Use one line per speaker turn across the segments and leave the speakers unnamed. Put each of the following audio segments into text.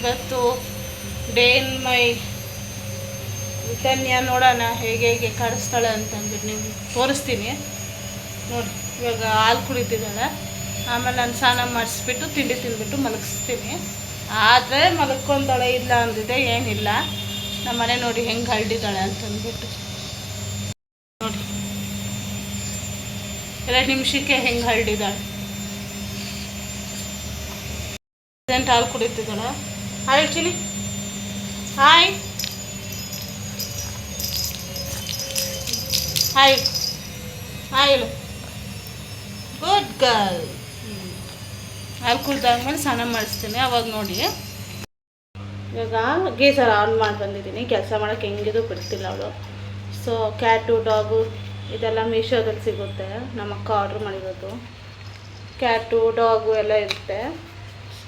ಇವತ್ತು day in ಮೈ ರಿಟನ್ಯ ನೋಡೋಣ ಹೇಗೆ ಹೇಗೆ ಕಾಡಿಸ್ತಾಳೆ ಅಂತಂದ್ಬಿಟ್ಟು ನೀವು ತೋರಿಸ್ತೀನಿ ನೋಡಿ. ಇವಾಗ ಹಾಲು ಕುಡಿತಿದ್ದಾಳೆ, ಆಮೇಲೆ ನಾನು ಸ್ನಾನ ಮಾಡಿಸ್ಬಿಟ್ಟು ತಿಂಡಿ ತಿಂದ್ಬಿಟ್ಟು ಮಲಗಿಸ್ತೀನಿ. ಆದರೆ ಮಲ್ಕೊಂಡಾಳೆ, ಇಲ್ಲ ಅಂದಿದೆ ಏನಿಲ್ಲ. ನಮ್ಮ ಮನೆ ನೋಡಿ ಹೆಂಗೆ ಹರಡಿದ್ದಾಳೆ ಅಂತಂದ್ಬಿಟ್ಟು ನೋಡಿ, 2 ನಿಮಿಷಕ್ಕೆ ಹೆಂಗೆ ಹರಡಿದ್ದಾಳೆ. ಹಾಲು ಕುಡಿತಿದ್ದಾಳೆ. Hi Chini, hi hi hi ಹೇಳು, ಗುಡ್ ಗರ್ಲ್. ಹಾಲು ಕುಡ್ದಾದ್ಮೇಲೆ ಸ್ನಾನ ಮಾಡಿಸ್ತೀನಿ, ಅವಾಗ ನೋಡಿ. ಇವಾಗ ಗೀಸರ್ ಆನ್ ಮಾಡಿ ಬಂದಿದ್ದೀನಿ. ಕೆಲಸ ಮಾಡೋಕ್ಕೆ ಹೆಂಗಿದು ಬಿಡ್ತಿಲ್ಲ ಅವಳು. ಸೊ ಕ್ಯಾಟು ಡಾಗು ಇದೆಲ್ಲ ಮೀಶೋದಲ್ಲಿ ಸಿಗುತ್ತೆ, ನಮ್ಮ ಅಕ್ಕ ಆರ್ಡ್ರ್ ಮಾಡಿರೋದು. ಕ್ಯಾಟು ಡಾಗು ಎಲ್ಲ ಇರುತ್ತೆ.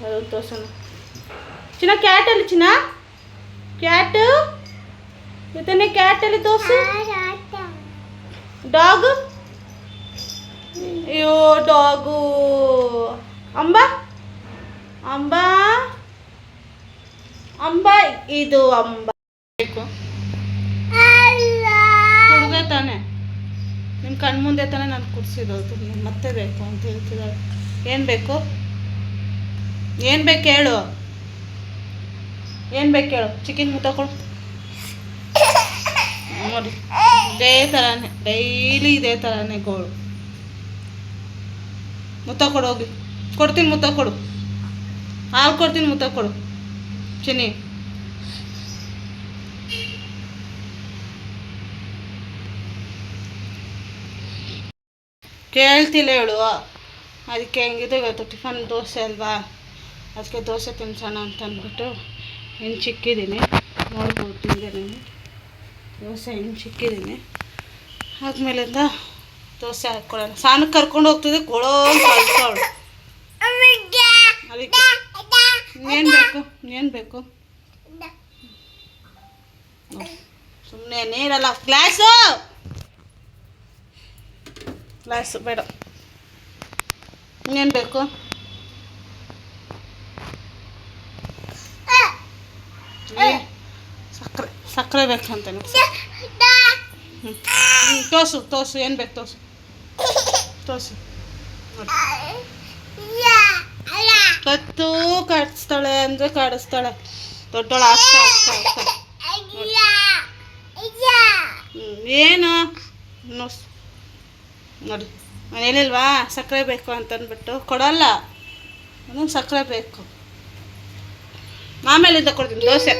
ಅದನ್ನು ತೋರ್ಸೋಣ. ಚಿನ್ನ ಕ್ಯಾಟಲ್ಲಿ, ಚಿನ್ನ ಕ್ಯಾಟು ಜೊತೆನೆ ಕ್ಯಾಟಲ್ಲಿ ತೋರಿಸು. ಡಾಗು, ಅಯ್ಯೋ ಡಾಗು. ಅಂಬಾ ಅಂಬಾ ಅಂಬಾ, ಇದು ಅಂಬಾ ಬೇಕು. ಹುಡುಗ ತಾನೆ, ನಿಮ್ಮ ಕಣ್ಮುಂದೆ ತಾನೆ ನಾನು ಕುಡಿಸಿರೋದು, ಮತ್ತೆ ಬೇಕು ಅಂತ ಹೇಳ್ತಿದ್ದಾಳೆ. ಏನು ಬೇಕು, ಏನು ಬೇಕು ಹೇಳು, ಏನು ಬೇಕು ಹೇಳು. ಚಿಕನ್ ಮುತ್ತ ಕೊಡು ನೋಡಿ. ಇದೇ ಥರನೇ ಡೈಲಿ ಇದೇ ಥರನೇ ಗೋಳು. ಮುತ್ತ ಕೊಡು, ಹೋಗಿ ಕೊಡ್ತೀನಿ, ಮುತ್ತ ಕೊಡು. ಹಾಲು ಕೊಡ್ತೀನಿ, ಮುತ್ತ ಕೊಡು ಚಿನ್ನಿ. ಕೇಳ್ತಿಲ್ಲ ಹೇಳು. ಅದಕ್ಕೆ ಹೆಂಗಿದೆ ಇವತ್ತು ಟಿಫನ್ ದೋಸೆ ಅಲ್ವಾ, ಅದಕ್ಕೆ ದೋಸೆ ತಿನ್ಸೋಣ ಅಂತ ಅಂದ್ಬಿಟ್ಟು ಹೆಂಗೆ ಚಿಕ್ಕಿದ್ದೀನಿ ನೋಡ್ಬೋದು. ತಿಂದೆ ನಾನು ದೋಸೆ ಹೆಂಗೆ ಚಿಕ್ಕಿದ್ದೀನಿ. ಆದ್ಮೇಲಿಂದ ದೋಸೆ ಹಾಕ್ಕೊಳ್ಳೋಣ. ಸ್ನಾನಕ್ಕೆ ಕರ್ಕೊಂಡು ಹೋಗ್ತಿದ್ದೆ, ಕೊಳೋ ಕಳ್ಸೋಳು. ಅದಕ್ಕೆ ಏನು ಬೇಕು, ಏನು ಬೇಕು ಸುಮ್ಮನೆ ನೀರಲ್ಲ. ಗ್ಲಾಸು ಗ್ಲಾಸು ಬೇಡ. ಇನ್ನೇನು ಬೇಕು, ಸಕ್ಕರೆ ಸಕ್ಕರೆ ಬೇಕಂತಾನೆ. ತೋಸು ತೋಸು, ಏನು ಬೇಕು ತೋಸು ತೋಸು. ಕತ್ತು ಕಾಡಿಸ್ತಾಳೆ ಅಂದರೆ ಕಾಡಿಸ್ತಾಳೆ, ದೊಡ್ಡೋಳು ಆಗ್ತಾ ಆಗ್ತಾ ಆಗ್ತಾ. ಏನು ನೋಡಿ, ನಾನು ಹೇಳಿಲ್ವಾ ಸಕ್ಕರೆ ಬೇಕು ಅಂತಂದ್ಬಿಟ್ಟು ಕೊಡಲ್ಲ. ನನಗೆ ಸಕ್ಕರೆ ಬೇಕು. ಆಮೇಲಿಂದ ಕೊಡ್ತೀನಿ. ದೋಸೆ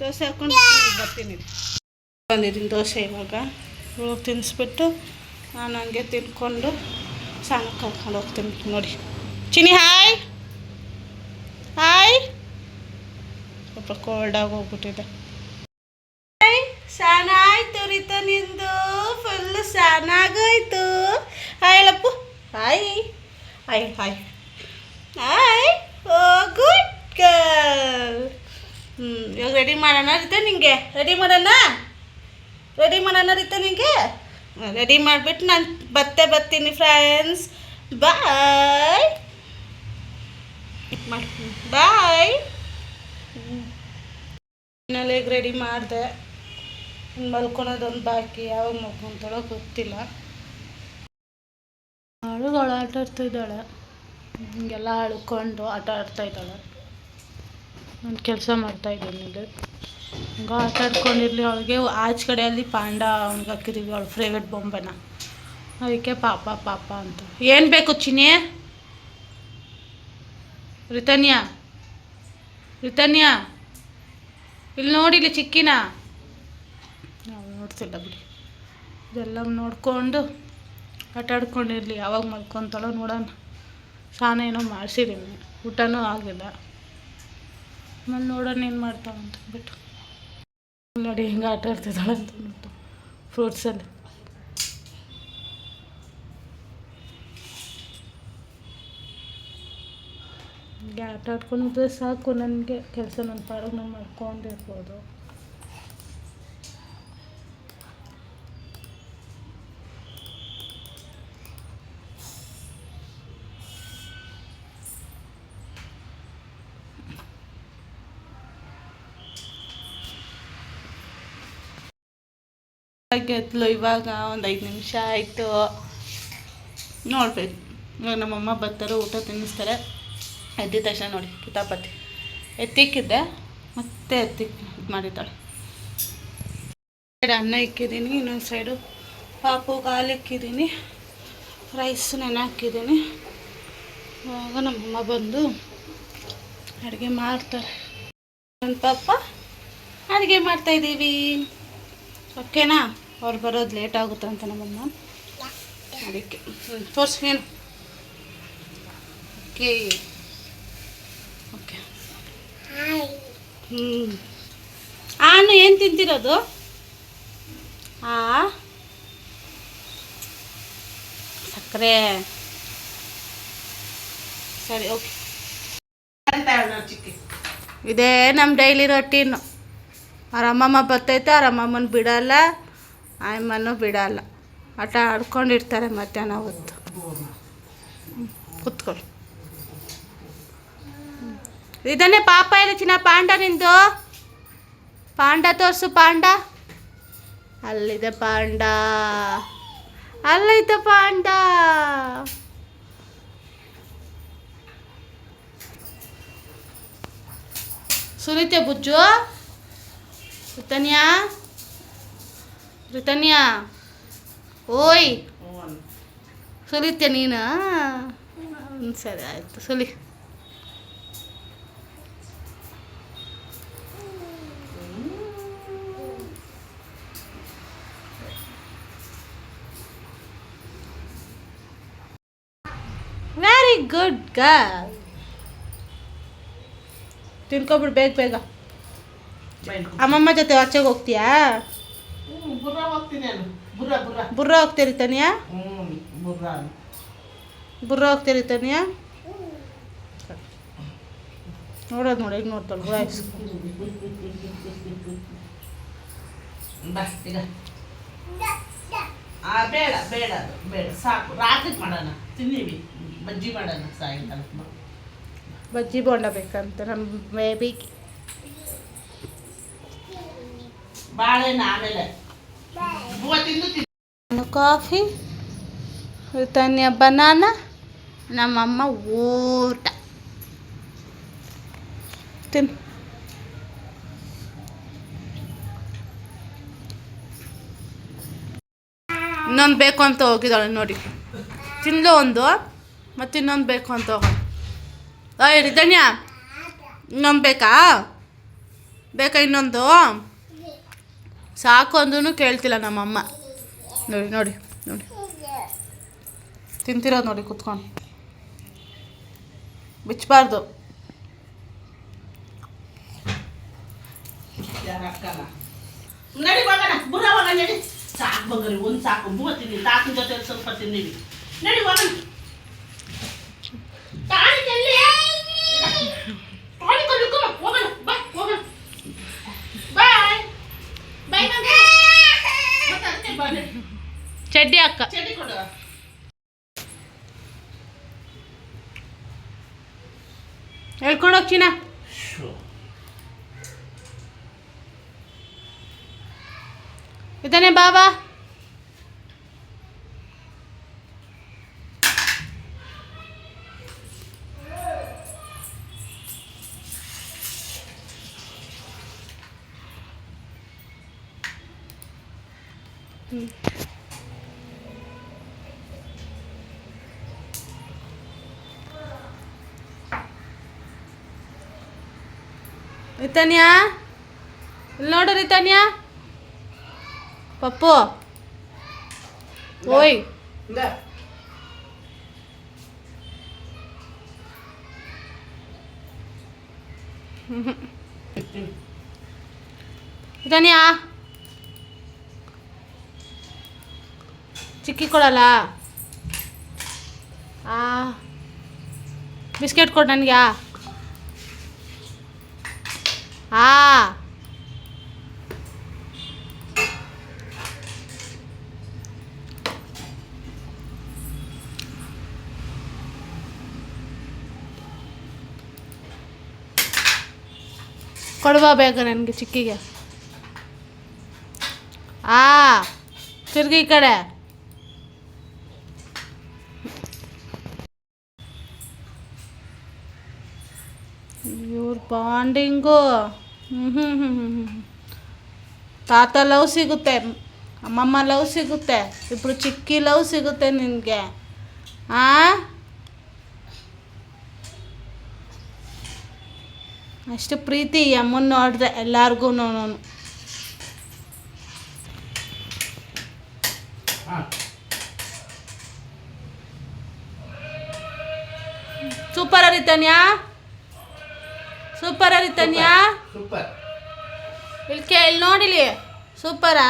ದೋಸೆ ಹಾಕ್ಕೊಂಡು ಬರ್ತೀನಿ. ಬಂದಿದ್ದೀನಿ ದೋಸೆ. ಇವಾಗ ತಿನ್ನಿಸ್ಬಿಟ್ಟು ನಾನು ಹಂಗೆ ತಿನ್ಕೊಂಡು ಸ್ನಾನಕ್ಕೆ ಕರ್ಕೊಂಡು ಹೋಗ್ತೀನಿ ನೋಡಿ. Chini hi hi. ಸ್ವಲ್ಪ ಕೋಲ್ಡಾಗಿ ಹೋಗ್ಬಿಟ್ಟಿದೆ. ಸ್ನಾನ ಆಯಿತು ರೀತಾ, ನಿಂದು ಫುಲ್ಲು ಸ್ನಾನ ಆಗೋಯ್ತು. ಹಾಯ್ ಹೇಳಪ್ಪು, hi hi hi hi. Oh good girl. ಇವಾಗ ರೆಡಿ ಮಾಡೋಣ ರೀತಾ ನಿಂಗೆ, ರೆಡಿ ಮಾಡೋಣ ರೀತಾ ನಿಂಗೆ. ರೆಡಿ ಮಾಡಿಬಿಟ್ಟು ನಾನು ಬರ್ತೀನಿ ಫ್ರೆಂಡ್ಸ್. ಬಾಯ್ ಬಾಯ್. ಇನ್ನಲ್ಲಿ ಈಗ ರೆಡಿ ಮಾಡಿದೆ. ಮಲ್ಕೊಳೋದೊಂದು ಬಾಕಿ, ಯಾವಾಗ ಮಲ್ಕೊತಾಳೋ ಗೊತ್ತಿಲ್ಲ. ಅವಳುಗಳು ಆಟ ಆಡ್ತಾಯಿದ್ದಾಳೆ, ಹಿಂಗೆಲ್ಲ ಅಳ್ಕೊಂಡು ಆಟ ಆಡ್ತಾಯಿದ್ದಾಳೆ. ನಾನು ಕೆಲಸ ಮಾಡ್ತಾಯಿದ್ದೀನಿ ಇಲ್ಲಿ. ಹಂಗೆ ಆಟ ಆಡ್ಕೊಂಡಿರಲಿ. ಅವಳಿಗೆ ಆಚೆ ಕಡೆಯಲ್ಲಿ ಪಾಂಡ ಅವ್ನಿಗೆ ಹಾಕಿದ್ದೀವಿ, ಅವಳು ಫೇವ್ರೆಟ್ ಬೊಂಬೆನ. ಅದಕ್ಕೆ ಪಾಪ ಪಾಪ ಅಂತ. ಏನು ಬೇಕು ಚಿನ್ನಿ? ರಿತನ್ಯಾ ರಿತನ್ಯಾ ಇಲ್ಲಿ ನೋಡಿಲಿ ಚಿಕ್ಕಿನ. ನಾವು ನೋಡ್ತಿಲ್ಲ ಬಿಡಿ. ಇದೆಲ್ಲ ನೋಡಿಕೊಂಡು ಆಟ ಆಡ್ಕೊಂಡಿರಲಿ. ಯಾವಾಗ ಮಲ್ಕೊತಾಳೋ ನೋಡೋಣ. ಸ್ನಾನ ಏನೋ ಮಾಡಿಸಿದ್ದೀನಿ, ಊಟನೂ ಆಗಿಲ್ಲ. ಆಮೇಲೆ ನೋಡೋಣ ಏನು ಮಾಡ್ತಾಳೆ ಅಂತಂದ್ಬಿಟ್ಟು. ನೋಡಿ ಹಿಂಗೆ ಆಟ ಆಡ್ತಿದ್ದಾಳೆ ಅಂತಂದ್ಬಿಟ್ಟು ಫ್ರೂಟ್ಸಲ್ಲಿ. ಹಿಂಗೆ ಆಟ ಆಡ್ಕೊಂಡಿದ್ರೆ ಸಾಕು ನನಗೆ. ಕೆಲಸ ನನ್ನ ಪಾಡಿಗೆ ನಾನು ಮಾಡ್ಕೊಂಡಿರ್ಬೋದು. ಎತ್ತಲು ಇವಾಗ ಒಂದು 5 ನಿಮಿಷ ಆಯಿತು. ನೋಡ್ಬೇಕು ಇವಾಗ ನಮ್ಮಮ್ಮ ಬರ್ತಾರೆ, ಊಟ ತಿನ್ನಿಸ್ತಾರೆ. ಎದ್ದಿದ ತಕ್ಷಣ ನೋಡಿ ಕಿತಾಪತಿ ಎತ್ತಿಕ್ಕಿದ್ದೆ, ಮತ್ತೆ ಇದು ಮಾಡಿದ್ದಾಳೆ. ಅನ್ನ ಇಕ್ಕಿದ್ದೀನಿ, ಇನ್ನೊಂದು ಸೈಡು ಪಾಪು ಹಾಲು ಇಕ್ಕಿದ್ದೀನಿ, ರೈಸ್ ನೆನೆ ಹಾಕಿದ್ದೀನಿ. ಇವಾಗ ನಮ್ಮಮ್ಮ ಬಂದು ಅಡುಗೆ ಮಾಡ್ತಾರೆ. ನನ್ನ ಪಾಪ ಅಡುಗೆ ಮಾಡ್ತಾಯಿದ್ದೀವಿ. ಓಕೆನಾ? ಅವ್ರು ಬರೋದು ಲೇಟ್ ಆಗುತ್ತೆ ಅಂತ ನಮ್ಮಮ್ಮ, ಅದಕ್ಕೆ ತೋರಿಸಿ ಏನು. Okay okay. ಆನು ಏನು ತಿಂತಿರೋದು? ಸಕ್ಕರೆ. ಸರಿ ಓಕೆ. ಇದೇ ನಮ್ಮ ಡೈಲಿ ರೊಟೀನು. ಅವ್ರ ಅಮ್ಮಮ್ಮ ಬರ್ತೈತೆ, ಅವ್ರ ಅಮ್ಮಮ್ಮನ ಬಿಡಲ್ಲ, ಆಯಮ್ಮನೂ ಬಿಡಲ್ಲ. ಆಟ ಆಡ್ಕೊಂಡಿರ್ತಾರೆ ಮಧ್ಯಾಹ್ನ ಹೊತ್ತು. ಕುತ್ಕೊಳ್ಳಿ. ಇದನ್ನೇ ಪಾಪ ಇಲ್ಲ ಚಿನ್ನ, ಪಾಂಡ ನಿಂದು. ಪಾಂಡ ತೋರಿಸು, ಪಾಂಡ ಅಲ್ಲಿದೆ. ಪಾಂಡ ಅಲ್ಲೈತೆ ಪಾಂಡ. ಸುರಿತೆ ಬುಜ್ಜು. ರಿತನ್ಯಾ, ರಿತನ್ಯಾ, ಓಯ್ ಸುಲಿತೆ ನೀನು? ಸರಿ ಆಯಿತು, ಸುಲಿ. Very good girl. ತಿನ್ಕೊಬಿಡು ಬೇಗ ಬೇಗ. ಅಮ್ಮಮ್ಮ ಜೊತೆ ಆಚೆಗೆ ಹೋಗ್ತೀಯಾ? ಬುರ್ರ ಹೋಗ್ತೀರಿ ತನಿಯಾ? ಬುರ್ರ ಹೋಗ್ತೀರಿ ತನಿಯಾ? ನೋಡೋದು ನೋಡಿ, ಈಗ ನೋಡ್ತಾಳೆ ಬುರ್ರ
ಬೇಡ ಬೇಡ ಬೇಡ ಸಾಕು. ರಾತ್ರಿ ಮಾಡೋಣ, ತಿನ್ನಿವಿ. ಬಜ್ಜಿ ಮಾಡೋಣ ಸಾಯಂಕಾಲ.
ಬಜ್ಜಿ ಬೋಂಡ ಬೇಕಂತ ನಮ್ಮ ಬೇಬಿಗೆ.
ಬಾಳೆಹಣ್ಣು ಆಮೇಲೆ
ಕಾಫಿ, ತನ್ಯ ಬನಾನ, ನಮ್ಮಮ್ಮ ಊಟ. ತಿನ್. ಇನ್ನೊಂದು ಬೇಕು ಅಂತ ಹೋಗಿದ್ದಾಳೆ ನೋಡಿ. ತಿನ್ಲು ಒಂದು, ಮತ್ತು ಇನ್ನೊಂದು ಬೇಕು ಅಂತ ಹೋಗೋಣ. ಅಯ್ಯ ರಿತನ್ಯ, ಇನ್ನೊಂದು ಬೇಕಾ? ಬೇಕಾ ಇನ್ನೊಂದು? ಸಾಕು ಅಂದ್ರೂ ಕೇಳ್ತಿಲ್ಲ ನಮ್ಮಮ್ಮ. ನೋಡಿ ನೋಡಿ ನೋಡಿ, ತಿಂತಿರೋದು ನೋಡಿ ಕುತ್ಕೊಂಡು. ಬಿಚ್ಚಬಾರ್ದು.
ನಡಿ ಹೋಗೋಣ, ಬುರ್ರ ಹೋಗೋಣ ನಡಿ. ಸಾಕು ಬಂಗಾರಿ, ಒಂದು ಸಾಕು. ತಿನ್ನಿ, ತಾತನ ಜೊತೆ ಸ್ವಲ್ಪ ತಿನ್ನಿವಿ. ನಡಿ ಹೋಗೋಣ.
ಚಡ್ಡಿ ಅಕ್ಕ,
ಚಡ್ಡಿ ಕೊಡು.
ಹೇಳ್ಕೊಂಡೋಗಿ ಚಿನ್ನ. ಇದಾನೆ ಬಾಬಾ. ರಿತನ್ಯಾ, ಇಲ್ಲಿ ನೋಡು ರಿತನ್ಯಾ. ಪಪ್ಪು ಓಯ್, ರಿತನ್ಯಾ ಚಿಕ್ಕಿ ಕೊಡಲ್ಲ. ಬಿಸ್ಕೆಟ್ ಕೊಡು ನನಗೆ. ಕೊಡುವ ಬೇಗ ನನಗೆ ಚಿಕ್ಕಿಗೆ. ತಿರ್ಗಿ ಈ ಕಡೆ. ಇವ್ರ ಬಾಂಡಿಂಗು ತಾತ ಲವ್ ಸಿಗುತ್ತೆ, ಅಮ್ಮಮ್ಮ ಲವ್ ಸಿಗುತ್ತೆ, ಇಬ್ಬರು ಚಿಕ್ಕಿ ಲವ್ ಸಿಗುತ್ತೆ ನಿನಗೆ. ಅಷ್ಟು ಪ್ರೀತಿ ಈ ಅಮ್ಮನ ನೋಡಿದ್ರೆ ಎಲ್ಲಾರ್ಗು. Super Aritanya, super Aritanya.
Super.
ಇಲ್ಲಿ ನೋಡಿಲಿ, ಸೂಪರಾ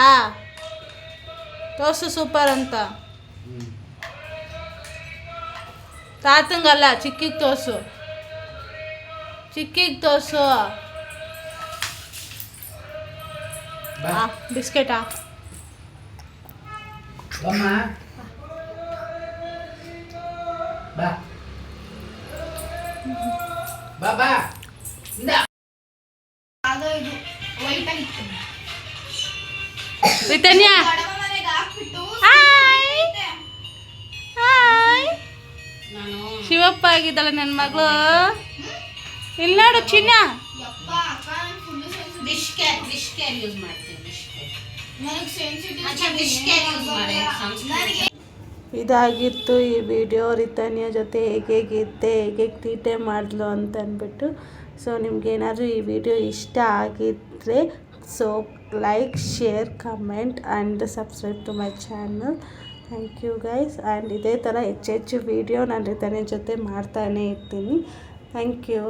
ತೋರ್ಸು ಸೂಪರ್ ಅಂತ. ತಾತಂಗಲ್ಲ, ಚಿಕ್ಕಿಗೆ ತೋರ್ಸು, ಚಿಕ್ಕಿಗೆ ತೋರ್ಸು. ಬಿಸ್ಕೆಟಾ? ರಿತನ್ಯಾ ಶಿವಪ್ಪ ಆಗಿದ್ದಲ್ಲ ನನ್ನ ಮಗಳು. ಇಲ್ಲಿ ನೋಡು ಚಿನ್ನ, ಇದಾಗಿತ್ತು ಈ ವಿಡಿಯೋ. ರಿತನ್ಯ ಜೊತೆ ಹೇಗೇಗಿದ್ದೆ, ಹೇಗೆ ತೀಟೆ ಮಾಡಿದ್ಲು ಅಂತ ಅಂದ್ಬಿಟ್ಟು. ಸೊ ನಿಮ್ಗೇನಾದರೂ ಈ ವಿಡಿಯೋ ಇಷ್ಟ ಆಗಿದ್ದರೆ so like, share, comment and subscribe to my channel. Thank you guys. And ಇದೇ ಥರ ಹೆಚ್ಚು ವಿಡಿಯೋ ನಾನು ರಿತನ್ಯ ಜೊತೆ ಮಾಡ್ತಾನೇ ಇರ್ತೀನಿ. Thank you.